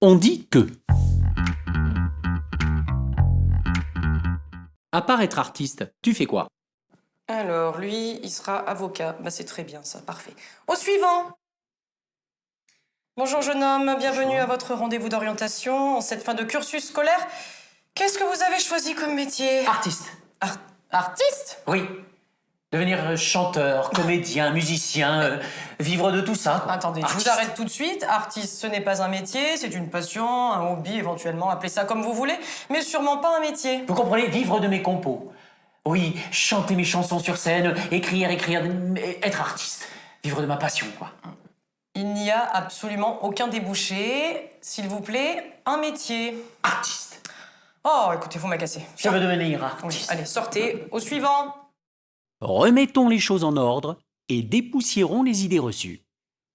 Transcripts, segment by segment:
On dit que. À part être artiste, tu fais quoi? Alors, lui, il sera avocat. Bah, c'est très bien, ça, parfait. Au suivant! Bonjour, jeune homme, bienvenue à votre rendez-vous d'orientation en cette fin de cursus scolaire. Qu'est-ce que vous avez choisi comme métier? Artiste. Artiste? Oui. Devenir chanteur, comédien, musicien, vivre de tout ça, quoi. Attendez, je vous Artiste. arrête tout de suite. Artiste, ce n'est pas un métier, c'est une passion, un hobby éventuellement, appelez ça comme vous voulez, mais sûrement pas un métier. Vous comprenez, vivre de mes compos. Oui, chanter mes chansons sur scène, écrire, être artiste. Vivre de ma passion, quoi. Il n'y a absolument aucun débouché. S'il vous plaît, un métier. Artiste. Oh, écoutez, vous m'agacez. Je veux devenir Oui, artiste. allez, sortez. Au suivant. Remettons les choses en ordre et dépoussiérons les idées reçues.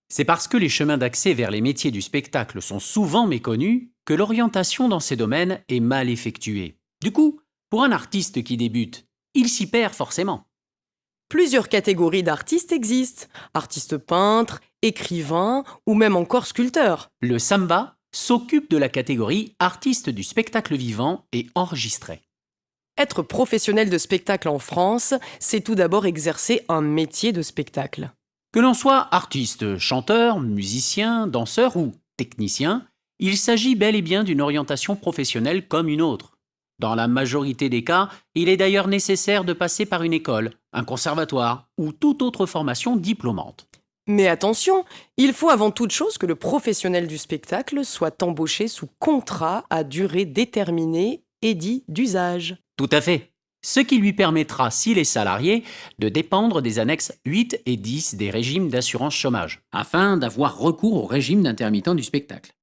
C'est parce que les chemins d'accès vers les métiers du spectacle sont souvent méconnus que l'orientation dans ces domaines est mal effectuée. Du coup, pour un artiste qui débute, il s'y perd forcément. Plusieurs catégories d'artistes existent. Artistes peintres, écrivains ou même encore sculpteurs. Le samba s'occupe de la catégorie artiste du spectacle vivant et enregistré. Être professionnel de spectacle en France, c'est tout d'abord exercer un métier de spectacle. Que l'on soit artiste, chanteur, musicien, danseur ou technicien, il s'agit bel et bien d'une orientation professionnelle comme une autre. Dans la majorité des cas, il est d'ailleurs nécessaire de passer par une école, un conservatoire ou toute autre formation diplômante. Mais attention, il faut avant toute chose que le professionnel du spectacle soit embauché sous contrat à durée déterminée et dit d'usage. Tout à fait. Ce qui lui permettra, s'il est salarié, de dépendre des annexes 8 et 10 des régimes d'assurance chômage, afin d'avoir recours au régime d'intermittent du spectacle.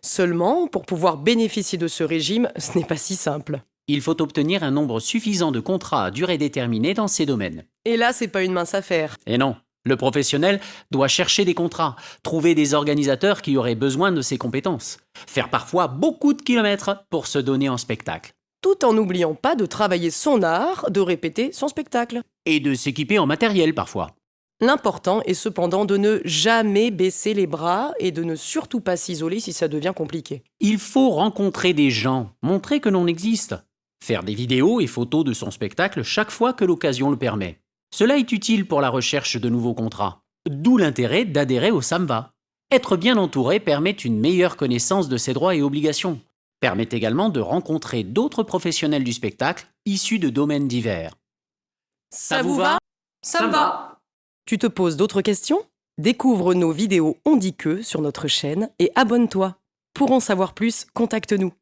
Seulement, pour pouvoir bénéficier de ce régime, ce n'est pas si simple. Il faut obtenir un nombre suffisant de contrats à durée déterminée dans ces domaines. Et là, c'est pas une mince affaire. Et non, le professionnel doit chercher des contrats, trouver des organisateurs qui auraient besoin de ses compétences, faire parfois beaucoup de kilomètres pour se donner en spectacle, Tout en n'oubliant pas de travailler son art, de répéter son spectacle. et de s'équiper en matériel parfois. L'important est cependant de ne jamais baisser les bras et de ne surtout pas s'isoler si ça devient compliqué. Il faut rencontrer des gens, montrer que l'on existe, faire des vidéos et photos de son spectacle chaque fois que l'occasion le permet. Cela est utile pour la recherche de nouveaux contrats. D'où l'intérêt d'adhérer au SAMBA. Être bien entouré permet une meilleure connaissance de ses droits et obligations. Permet également de rencontrer d'autres professionnels du spectacle issus de domaines divers. Ça vous va? Ça me va. Tu te poses d'autres questions? Découvre nos vidéos On dit que sur notre chaîne et abonne-toi. Pour en savoir plus, contacte-nous.